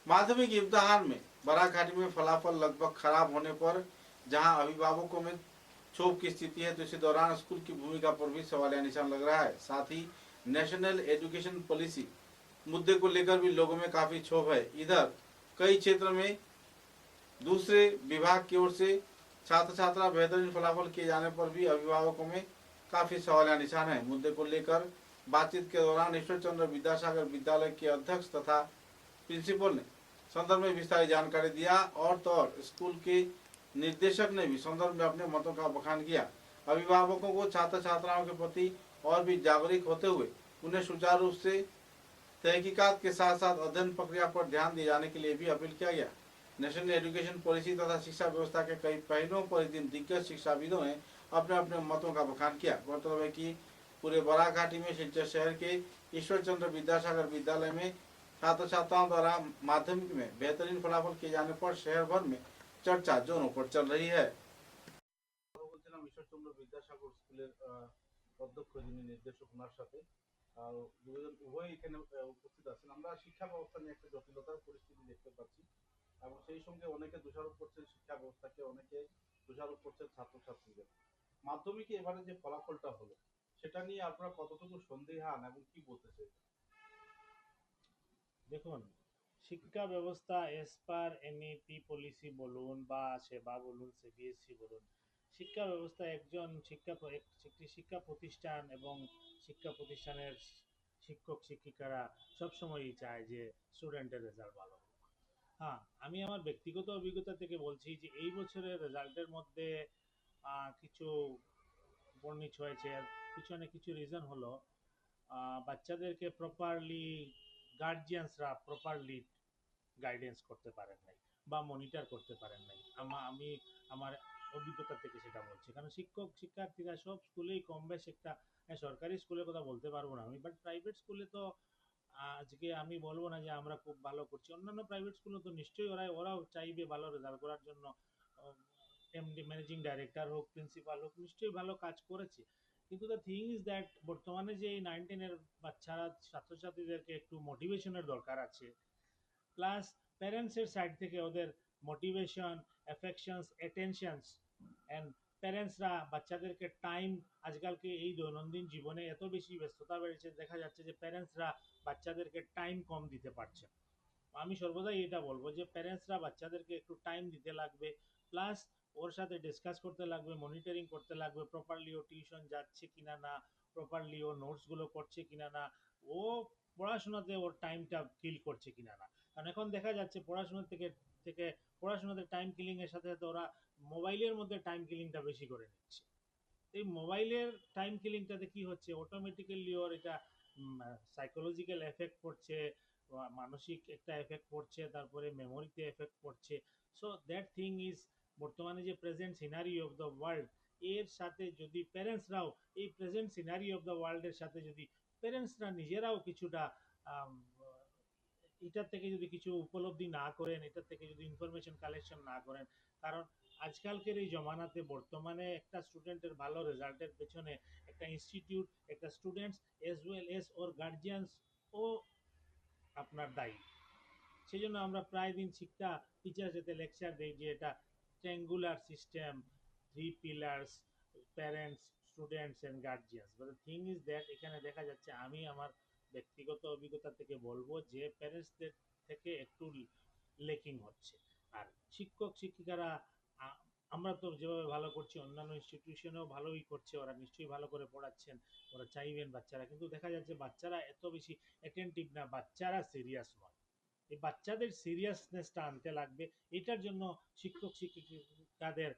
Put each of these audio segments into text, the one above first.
माध्यमिक इम्तिहान में बराघाटी में फलाफल लगभग खराब होने पर जहां अभिभावकों में क्षोभ की स्थिति है, तो इसी दौरान स्कूल की भूमिका पर भी सवालिया निशान लग रहा है। साथ ही नेशनल एजुकेशन पॉलिसी मुद्दे को लेकर भी लोगों में काफी क्षोभ है। इधर कई क्षेत्र में दूसरे विभाग की ओर से छात्र छात्रा बेहतरीन फलाफल किए जाने पर भी अभिभावकों में काफी सवालिया निशान है। मुद्दे को लेकर बातचीत के दौरान ईश्वर चंद्र विद्यासागर विद्यालय के अध्यक्ष तथा प्रिंसिपल ने संदर्भ में विस्तारित जानकारी दिया और तो और स्कूल के निर्देशक ने भी संदर्भ में अपने मतों का बखान किया। अभिभावकों को छात्र छात्राओं के प्रति और भी जागरूक होते हुए उन्हें सुचारू रूप से तहकीकात के साथ साथ अध्ययन प्रक्रिया पर ध्यान दिए जाने के लिए भी अपील किया गया। नेशनल एजुकेशन पॉलिसी तथा शिक्षा व्यवस्था के कई पहलुओं पर इस दिन दिग्गज शिक्षाविदों ने अपने अपने मतों का बखान किया। गौरतलब है कि पूरे बराघाटी में सिलचर शहर के ईश्वर चंद्र विद्यासागर विद्यालय में छात्र छात्राओं द्वारा माध्यमिक में बेहतरीन फलाफल किए जाने पर शहर भर में चर्चा जोरों पर चल रही है। ঈশ্বরচন্দ্র বিদ্যাসাগর স্কুলের অধ্যক্ষ যিনি নির্দেশক ওনার সাথে দুজন উভয় এখানে উপস্থিত আছেন। আমরা শিক্ষা ব্যবস্থা নিয়ে একটা জটিলতার পরিস্থিতি দেখতে পাচ্ছি এবং সেই সঙ্গে অনেকে দোষারোপ করছেন শিক্ষা ব্যবস্থাকে, অনেকে দোষারোপ করছেন ছাত্রছাত্রীদের। মাধ্যমিকে এবারে যে ফলাফলটা হলো সেটা নিয়ে আপনারা কতটুকু সন্দিহান এবং কি বলতে চাইছেন? দেখুন, শিক্ষা ব্যবস্থা এস পার এনইপি পলিসি বলুন বা সেবা বলুন, সিবিএসসি বলুন, শিক্ষা ব্যবস্থা একটি শিক্ষা প্রতিষ্ঠান এবং শিক্ষা প্রতিষ্ঠানের শিক্ষক শিক্ষিকারা সবসময়ই চায় যে স্টুডেন্টের রেজাল্ট ভালো হোক। হ্যাঁ, আমি আমার ব্যক্তিগত অভিজ্ঞতা থেকে বলছি যে এই বছরের রেজাল্টের মধ্যে কিছু বর্ণিত হয়েছে। এর পিছনে কিছু রিজন হলো বাচ্চাদেরকে প্রপারলি গার্জিয়ানসরা প্রপারলি গাইডেন্স করতে পারেন নাই বা মনিটর করতে পারেন নাই। আমি আমার অভিজ্ঞতা থেকে সেটা বলছি, কারণ শিক্ষক শিক্ষার্থীরা সব স্কুলেই কম বেশ একটা, সরকারি স্কুলের কথা বলতে পারবো না আমি, বাট প্রাইভেট স্কুলে তো আজকে আমি বলবো না যে আমরা খুব ভালো করছি, অন্যান্য প্রাইভেট স্কুলে তো নিশ্চয়ই ওরাও চাইবে ভালো রেজাল্ট করার জন্য। এমডি ম্যানেজিং ডাইরেক্টর হোক, প্রিন্সিপাল হোক, নিশ্চয়ই ভালো কাজ করেছে। কিন্তু দ্য থিং ইজ দ্যাট বর্তমানে যে এই 9-10-এর বাচ্চারা ছাত্রছাত্রীদেরকে একটু মোটিভেশনের দরকার আছে, প্লাস প্যারেন্টসের সাইড থেকে ওদের মোটিভেশন, অ্যাফেকশনস, অ্যাটেনশনস অ্যান্ড প্যারেন্টসরা বাচ্চাদেরকে টাইম, আজকালকে এই দৈনন্দিন জীবনে এত বেশি ব্যস্ততা বেড়েছে, দেখা যাচ্ছে যে প্যারেন্টসরা বাচ্চাদেরকে টাইম কম দিতে পারছে। আমি সর্বদাই এটা বলবো যে প্যারেন্টসরা বাচ্চাদেরকে একটু টাইম দিতে লাগবে, প্লাস ওর সাথে ডিসকাস করতে লাগবে, মনিটরিং করতে লাগবে প্রপারলি ও টিউশন যাচ্ছে কিনা না, প্রপারলি ও নোটসগুলো করছে কিনা না, ও পড়াশোনাতে ওর টাইমটা কিল করছে কিনা না। কারণ এখন দেখা যাচ্ছে পড়াশোনার থেকে থেকে পড়াশোনাতে টাইম কিলিং এর সাথে সাথে ওরা মোবাইলের মধ্যে টাইম কিলিংটা বেশি করে নিচ্ছে। এই মোবাইলের টাইম কিলিংটাতে কি হচ্ছে, অটোমেটিক্যালি ওর এটা সাইকোলজিক্যাল এফেক্ট পড়ছে, মানসিক একটা এফেক্ট পড়ছে, তারপরে মেমোরিতে এফেক্ট পড়ছে। সো দ্যাট থিং ইজ, বর্তমানে যে present scenery of the world, এর সাথে যদি প্যারেন্টসরাও এই প্রেজেন্ট সিনারি অফ দ্য ওয়ার্ল্ডের সাথে যদি প্যারেন্টসরা নিজেরাও কিছুটা আম, এটার থেকে যদি কিছু উপলব্ধি না করেন, এটার থেকে যদি ইনফরমেশন কালেকশন না করেন, কারণ আজকালকের এই জমানাতে বর্তমানে একটা স্টুডেন্টের ভালো রেজাল্টের পেছনে একটা ইনস্টিটিউট, একটা স্টুডেন্টস এজ ওয়েল এজ ওর গার্জিয়ানস ও আপনার দায়ী। সেই জন্য আমরা প্রায় দিন শিক্ষা টিচার সাথে লেকচার দিই যে এটা triangular system, three pillars, parents, students and guardians. But the thing is that এখানে দেখা যাচ্ছে, আমি আমার ব্যক্তিগত অভিজ্ঞতা থেকে বলবো যে প্যারেন্টসদের থেকে একটু লেকিং হচ্ছে। আর শিক্ষক শিক্ষিকারা আমরা তো যেভাবে ভালো করছি অন্যান্য ইনস্টিটিউশনেও ভালোই করছে, ওরা নিশ্চয়ই ভালো করে পড়াচ্ছেন, ওরা চাইবেন বাচ্চারা, কিন্তু দেখা যাচ্ছে বাচ্চারা এত বেশি অ্যাটেন্টিভ না, বাচ্চারা সিরিয়াস নয়। এই বাচ্চাদের সিরিয়াসনেসটা আনতে লাগবে। এটার জন্য শিক্ষক শিক্ষিকাদের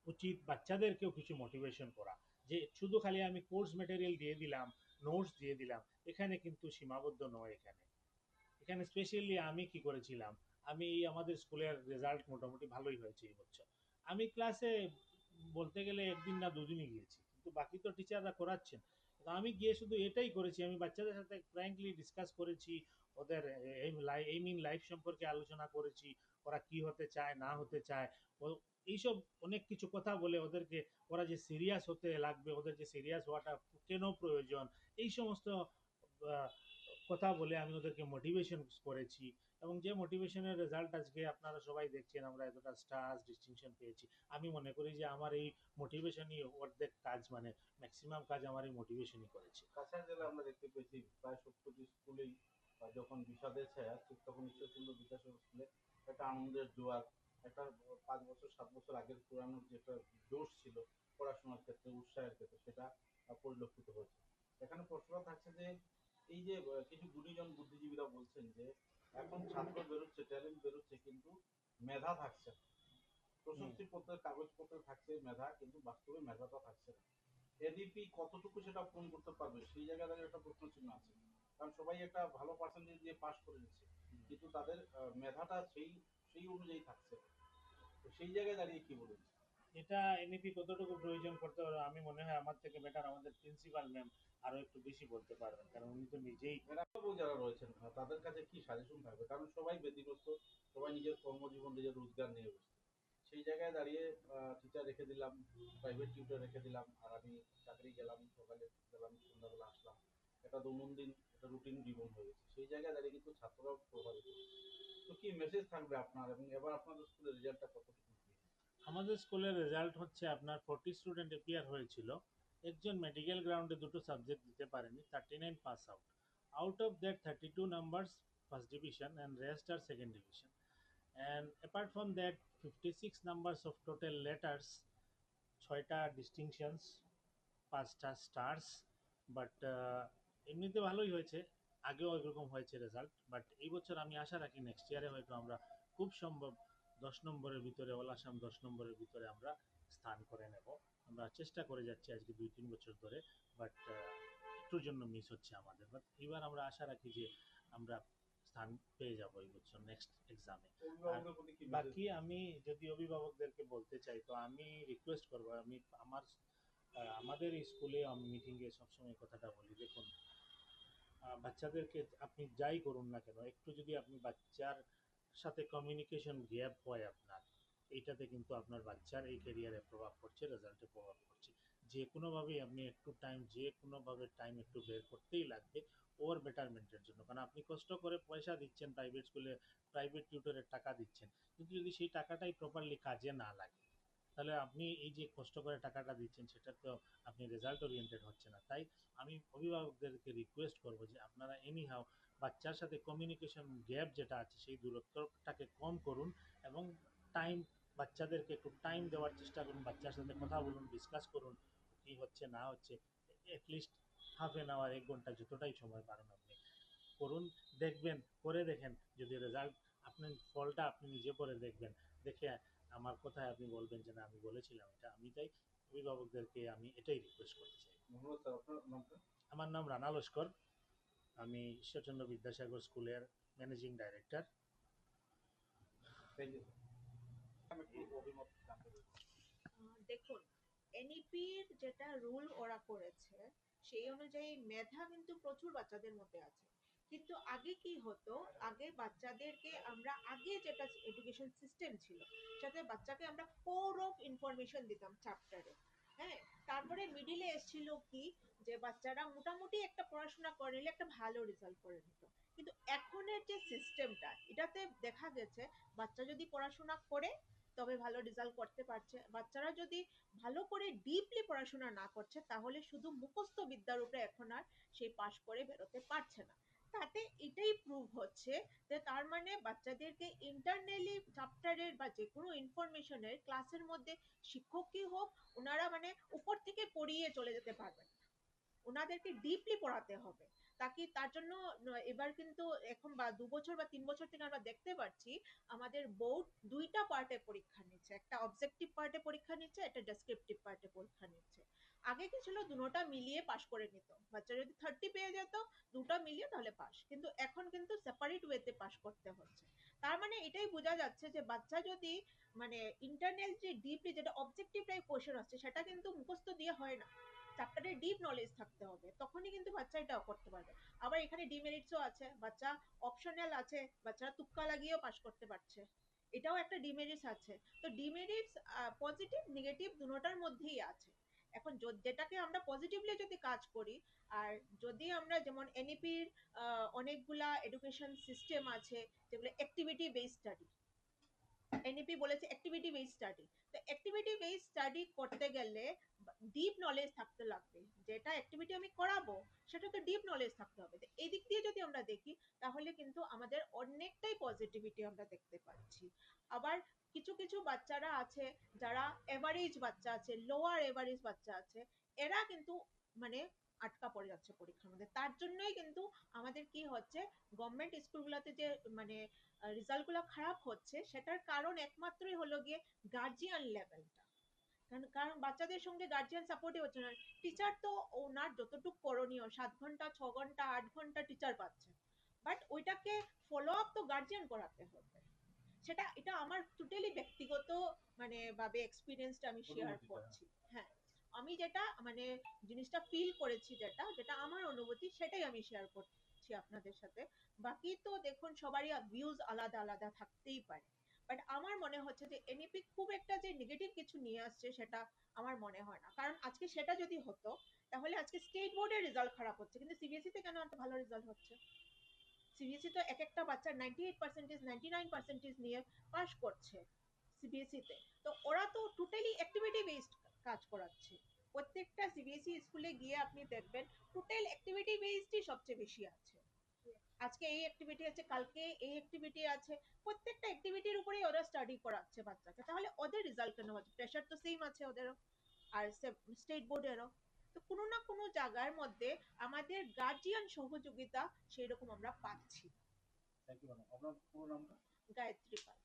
উচিত বাচ্চাদেরকেও কিছু মোটিভেশন করা, যে শুধু খালি আমি কোর্স ম্যাটেরিয়াল দিয়ে দিলাম, নোটস দিয়ে দিলাম, এখানে কিন্তু সীমাবদ্ধ নয়। এখানে এখানে স্পেশালি আমি কি করেছিলাম, আমি আমাদের স্কুলের রেজাল্ট মোটামুটি ভালোই হয়েছে এই বছর। আমি ক্লাসে বলতে গেলে একদিন না দুদিনই গিয়েছি, কিন্তু বাকি তো টিচাররা করাচ্ছেন। তো আমি গিয়ে শুধু এটাই করেছি, আমি বাচ্চাদের সাথে ফ্র্যাঙ্কলি ডিসকাস করেছি, ওদের এইম ইন লাইফ সম্পর্কে আলোচনা করেছি, ওরা কি হতে চায় না হতে চায়, ও এইসব অনেক কিছু কথা বলে ওদেরকে, ওরা যে সিরিয়াস হতে লাগবে, ওদের যে সিরিয়াস হওয়াটা কেন প্রয়োজন, এই সমস্ত কথা বলে আমি ওদেরকে মোটিভেশন করেছি, এবং যে মোটিভেশনের রেজাল্ট আজকে আপনারা সবাই দেখছেন, আমরা এতটা স্টার্স ডিস্টিংশন পেয়েছি। আমি মনে করি যে আমার এই মোটিভেশনই অর্ধেক কাজ, মানে ম্যাক্সিমাম কাজ আমার এই মোটিভেশনই করেছে। কাছাড় জেলায় আমরা দেখতে পেয়েছি প্রায় 70টি স্কুলেই যখন বিষাদের ছায়া, ঠিক তখন ঈশ্বরচন্দ্র বিদ্যাসাগর স্কুলে একটা আনন্দের জোয়ার, একটা 5 বছর 7 বছর আগের পুরানো যে একটা জোশ ছিল পড়াশোনার ক্ষেত্রে, উৎসাহের ক্ষেত্রে, সেটা পরিলক্ষিত হয়েছে। এখানে প্রশ্নটা থাকছে যে এই যে কিছু গুণীজন বুদ্ধিজীবীরা বলছেন যে এখন ছাত্র বেরোচ্ছে, ট্যালেন্ট বেরোচ্ছে, কিন্তু মেধা থাকছে না। হুম। প্রশস্তিপত্রের কাগজপত্রে থাকছে মেধা, কিন্তু বাস্তবে মেধাটা থাকছে না। এডিপি কতটুকু সেটা পূরণ করতে পারবে, সেই জায়গায় দাঁড়িয়ে একটা প্রশ্ন চিহ্ন আছে। কারণ সবাই একটা ভালো পার্সেন্টেজ দিয়ে পাস করে নিচ্ছে, কিন্তু তাদের মেধাটা সেই সেই অনুযায়ী থাকছে না। তো সেই জায়গায় দাঁড়িয়ে কি বলুন? এটা এনইপি কতটুকু প্রয়োজন করতে পারবে, আমি মনে হয় আমার থেকে বেটার আমাদের প্রিন্সিপাল ম্যাম আরো একটু বেশি বলতে পারবেন, কারণ উনি তো নিজেই। ম্যাডাম যারা রয়েছেন তাদের কাছে কি সাজেশন থাকবে? কারণ সবাই ব্যতিগ্রস্ত, সবাই নিজের কর্মজীবন, নিজের রোজগার নিয়ে ব্যস্ত। সেই জায়গায় দাঁড়িয়ে টিচার রেখে দিলাম, প্রাইভেট টিউটর রেখে দিলাম, আর আমি চাকরি গেলাম, সকালে গেলাম, সন্ধ্যাবেলা আসলাম, একটা দৈনন্দিন একটা রুটিন জীবন হয়ে গেছে। সেই জায়গায় দাঁড়িয়ে কিন্তু ছাত্ররাও প্রভাবিত। তো কি মেসেজ থাকবে আপনার, এবং এবার আপনাদের স্কুলের রেজাল্টটা কতটুকু কি? আমাদের স্কুলের রেজাল্ট হচ্ছে আপনার 40 স্টুডেন্ট এপিয়ার হয়েছিল, একজন মেডিকেল গ্রাউন্ডে দুটো সাবজেক্ট দিতে পারেনি, 39 pass out. Out of that 32 numbers first division and rest আর second division, and apart from that 56 numbers of total letters, 6টা ডিস্টিংশনস, 5টা স্টার্স। বাট এমনিতে ভালোই হয়েছে, আগেও এরকম হয়েছে রেজাল্ট, বাট এই বছর আমি আশা রাখি নেক্সট ইয়ারে হয়তো আমরা খুব সম্ভব 10 নম্বরের ভিতরে, অল আসাম 10 নম্বরের ভিতরে আমরা স্থান করে নেব। আমরা চেষ্টা করে যাচ্ছি আজকে 2-3 বছর ধরে, বাট একটুর জন্য মিস হচ্ছে আমাদের। বাট এবার আমরা আশা রাখি যে আমরা স্থান পেয়ে যাব এই বছর নেক্সট এক্সামে। আর অভিভাবকদের প্রতি কি মেসেজ? বাকি আমি যদি অভিভাবকদেরকে বলতে চাই, তো আমি রিকোয়েস্ট করবো, আমি আমার আমাদের স্কুলে আমি মিটিংয়ে সবসময় কথাটা বলি, দেখুন বাচ্চাদেরকে আপনি যাই করুন না কেন, একটু যদি আপনি বাচ্চার সাথে কমিউনিকেশন গ্যাপ হয় আপনার, এইটাতে কিন্তু আপনার বাচ্চার এই ক্যারিয়ারে প্রভাব পড়ছে, রেজাল্টে প্রভাব পড়ছে। যে কোনোভাবেই আপনি একটু টাইম, যে কোনোভাবে টাইম একটু বের করতেই লাগবে ওর বেটারমেন্টের জন্য। কারণ আপনি কষ্ট করে পয়সা দিচ্ছেন প্রাইভেট স্কুলে, প্রাইভেট টিউটরের টাকা দিচ্ছেন, কিন্তু যদি সেই টাকাটাই প্রপারলি কাজে না লাগে, তাহলে আপনি এই যে কষ্ট করে টাকাটা দিচ্ছেন সেটা তো আপনি রেজাল্ট ওরিয়েন্টেড হচ্ছে না। তাই আমি অভিভাবকদেরকে রিকোয়েস্ট করব যে আপনারা এনি হাও বাচ্চার সাথে কমিউনিকেশন গ্যাপ যেটা আছে সেই দূরত্বটাকে কম করুন, এবং টাইম, বাচ্চাদেরকে একটু টাইম দেওয়ার চেষ্টা করুন, বাচ্চার সাথে কথা বলুন, ডিসকাস করুন কি হচ্ছে না হচ্ছে, অ্যাটলিস্ট ½ 1 ঘন্টা যতটাই সময় পারেন আপনি করুন। দেখবেন, করে দেখেন, যদি রেজাল্ট, আপনার ফলটা আপনি নিজে করে দেখবেন, দেখে আমার কথায় আপনি বলবেন যে না আমি বলেছিলাম এটা। আমি তাই অভিভাবকদেরকে আমি এটাই রিকোয়েস্ট করতে চাই। ধন্যবাদ স্যার, আপনার নামটা? আমার নাম রানা লস্কর, আমি ঈশ্বরচন্দ্র বিদ্যাসাগর স্কুলের managing director. Thank you sir. আমি একটু অভিমত জানতে চাই। দেখুন, এনইপির যেটা রুল ওরা করেছে সেই অনুযায়ী মেধা কিন্তু প্রচুর বাচ্চাদের মধ্যে আছে। কিন্তু আগে কি হতো, আগে বাচ্চাদেরকে আমরা, আগে যেটা এডুকেশন সিস্টেম ছিল সাথে বাচ্চাকে আমরা কোর অফ ইনফরমেশন দিতাম চ্যাপ্টারে। হ্যাঁ, তারপরে মিডিলে এসেছিল কি, যে বাচ্চারা মোটামুটি একটা পড়াশোনা করে নিলে একটা ভালো রেজাল্ট করে নিত। কিন্তু এখনের যে সিস্টেমটা, এটাতে দেখা গেছে বাচ্চা যদি পড়াশোনা করে তবে ভালো রেজাল্ট করতে পারছে, বাচ্চারা যদি ভালো করে ডিপলি পড়াশোনা না করছে তাহলে শুধু মুখস্থ বিদ্যার উপরে এখন আর সে পাশ করে বেরোতে পারছে না। তাতে এটাই প্রুভ হচ্ছে যে তার মানে বাচ্চাদেরকে ইন্টারনালি চ্যাপ্টারের বা যে কোনো ইনফরমেশনের ক্লাসের মধ্যে শিক্ষকই হোক, ওনারা মানে উপর থেকে পড়িয়ে চলে যেতে পারবেন, ওনাদেরকে ডিপলি পড়াতে হবে। তাকে তার জন্য এবার কিন্তু এখন বা 2 বছর বা 3 বছর থেকে আমরা দেখতে পাচ্ছি আমাদের বোর্ড দুইটা পার্টে পরীক্ষা নিচ্ছে, একটা অবজেক্টিভ পার্টে পরীক্ষা নিচ্ছে, একটা ডেসক্রিপটিভ পার্টে পরীক্ষা নিচ্ছে। আগে কি ছিল, দুটোটা মিলিয়ে পাশ করে নিত, বাচ্চা যদি 30 পেয়ে যেত দুটো মিলিয়ে তাহলে পাস, কিন্তু এখন কিন্তু সেপারেট ওয়েতে পাস করতে হচ্ছে। তার মানে এটাই বোঝা যাচ্ছে যে বাচ্চা যদি মানে ইন্টারনাল যে ডিপলি যেটা অবজেক্টিভ টাইপ কোশ্চেন আসছে সেটা কিন্তু মুখস্থ দিয়ে হয় না, চ্যাপ্টারের ডিপ নলেজ থাকতে হবে, তখনই কিন্তু বাচ্চা এটাও করতে পারবে। আবার এখানে ডিমেরিটসও আছে, বাচ্চা অপশনাল আছে, বাচ্চারা তুক্কা লাগিয়েও পাস করতে পারছে, এটাও একটা ডিমেরিটস আছে। তো ডিমেরিটস পজিটিভ নেগেটিভ দুটোটার মধ্যেই আছে। এখন যেটাকে আমরা পজিটিভলি যদি কাজ করি, আর যদি আমরা যেমন এনইপির অনেকগুলা এডুকেশন সিস্টেম আছে যেগুলো অ্যাক্টিভিটি বেসড স্টাডি, এনইপি বলেছে অ্যাক্টিভিটি বেসড স্টাডি। তো অ্যাক্টিভিটি বেসড স্টাডি করতে গেলে ডিপ নলেজ থাকতে লাগবে, যেটা অ্যাক্টিভিটি আমি করাবো সেটা তো ডিপ নলেজ থাকতে হবে। তো এই দিক দিয়ে যদি আমরা দেখি তাহলে কিন্তু আমাদের অনেকটাই পজিটিভিটি আমরা দেখতে পাচ্ছি। আবার কিছু কিছু বাচ্চারা আছে যারা এভারেজ বাচ্চা আছে, লোয়ার এভারেজ বাচ্চা আছে, এরা কিন্তু মানে আটকা পড়ে যাচ্ছে পরীক্ষার মধ্যে। তার জন্যই কিন্তু আমাদের কি হচ্ছে, গভর্নমেন্ট স্কুলগুলোতে যে মানে রেজাল্ট গুলো খারাপ হচ্ছে, সেটার কারণ একমাত্রই হলো গিয়ে গার্জিয়ান লেভেলটা। কারণ বাচ্চাদের সঙ্গে গার্জিয়ান সাপোর্টই হচ্ছে না। টিচার তো ওনার যতটুকু করণীয় 7 ঘন্টা 6 ঘন্টা 8 ঘন্টা টিচার পাচ্ছে, বাট ওইটাকে ফলো আপ তো গার্জিয়ান করাতে হবে। সেটা এটা আমার টোটালি ব্যক্তিগত মানে ভাবে এক্সপিরিয়েন্সটা আমি শেয়ার করছি। হ্যাঁ, আমি যেটা মানে জিনিসটা ফিল করেছি, যেটা যেটা আমার অনুভূতি সেটাই আমি শেয়ার করছি আপনাদের সাথে। বাকি তো দেখুন সবারই ভিউজ আলাদা আলাদা থাকতেই পারে, বাট আমার মনে হচ্ছে যে এনইপি খুব একটা যে নেগেটিভ কিছু নিয়ে আসছে সেটা আমার মনে হয় না। কারণ আজকে সেটা যদি হতো তাহলে আজকে স্টেট বোর্ডের রেজাল্ট খারাপ হচ্ছে কিন্তু সিবিএসই তে কেন এত ভালো রেজাল্ট হচ্ছে? সিবিএসই তো এক একটা বাচ্চা 98% 99% নিয়ে পাস করছে সিবিএসই তে। তো ওরা তো টোটালি অ্যাক্টিভিটি বেসড কাজ করাচ্ছে। প্রত্যেকটা সিবিএসই স্কুলে গিয়ে আপনি দেখবেন টোটাল অ্যাক্টিভিটি বেসডই সবচেয়ে বেশি আছে। আজকে এই অ্যাক্টিভিটি আছে, কালকে এই অ্যাক্টিভিটি আছে, প্রত্যেকটা অ্যাক্টিভিটির উপরেই ওরা স্টাডি করাচ্ছে বাচ্চাকে। তাহলে ওদের রেজাল্ট কেন হচ্ছে? প্রেশার তো সেম আছে ওদেরও, আর স্টেট বোর্ডেরও। তো কোনো না কোনো জায়গার মধ্যে আমাদের গার্জিয়ান সহযোগিতা সেই রকম আমরা পাচ্ছি। Thank you madam. আপনার পুরো নামটা? গায়ত্রী পাল।